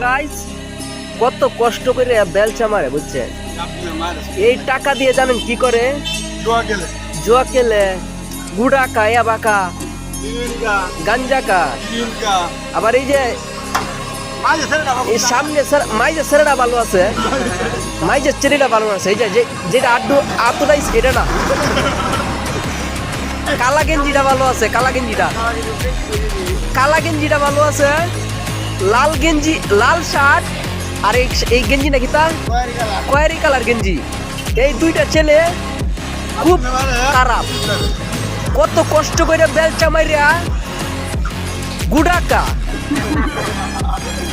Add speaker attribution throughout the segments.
Speaker 1: Guys কত কষ্ট করে বেলচা মারে বুঝছেন। এই টাকা দিয়ে জানেন কি করে? জুয়া খেলে, গুড়া খায়, বাঁকা গাঞ্জা খায়। আবার এই যে এই সামনে মাইজের ছেলেটা ভালো আছে, মাইজের ছেলেটা ভালো আছে। এই যে যেটা আটুটাই এটা না, কালা গেঞ্জিটা ভালো আছে, কালা গেঞ্জিটা ভালো আছে। লাল গেঞ্জি, লাল শার্ট আর এই গেঞ্জি নাকি তা খয়েরি কালার গেঞ্জি। এই দুইটা ছেলে খুব খারাপ। কত কষ্ট করে বেলচা মাইরা গুড়াকা,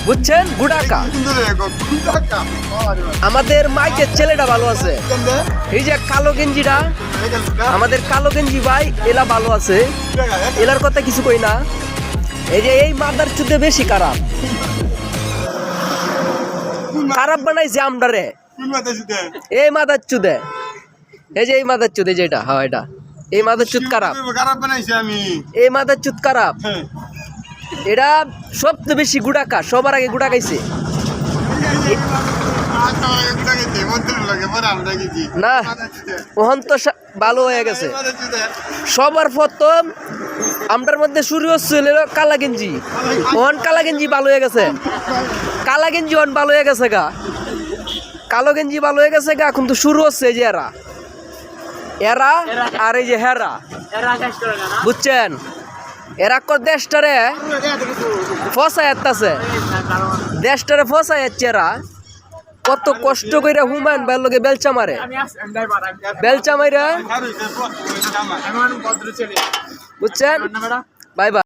Speaker 1: বুঝছেন? গুড়াকা। আমাদের মাইকের ছেলেটা ভালো আছে। এই যে কালো গেঞ্জিটা, আমাদের কালো গেঞ্জি ভাই, এলা ভালো আছে, এলার কথা কিছু কই না। এই যে এই মাদার চুদে বেশি খারাপ বানাইছে আমরা রে। এই মাদার চুদে, এই যে এই মাদার চুদে, যেটা হ্যাঁ এটা এই মাদার চুদ খারাপ
Speaker 2: বানাইছি আমি।
Speaker 1: এই মাদার চুদ খারাপ। এটা সবচেয়ে বেশি গুড়াকা, সবার আগে গুড়া খাইছে না। ওহন তো ভালো হয়ে গেছে। সবার প্রথম আমরার মধ্যে শুরু হচ্ছিল কালা গেঞ্জি, ওহন কালা গেঞ্জি ভালো হয়ে গেছে। কালা গেঞ্জি ওহন ভালো হয়ে গেছে গা, কালো গেঞ্জি ভালো হয়ে গেছে গা। কিন্তু শুরু হচ্ছে এই যে এরা আর এই যে হেরা, বুঝছেন? এরা দেশটারে ফসায় যাচ্ছে, দেশটারে ফসায় যাচ্ছে। এরা কত কষ্ট করে হুমায়ুন ভাইয়ের লগে বেলচা মারে, বেলচা মাইরা, বুঝছেন? Bye bye.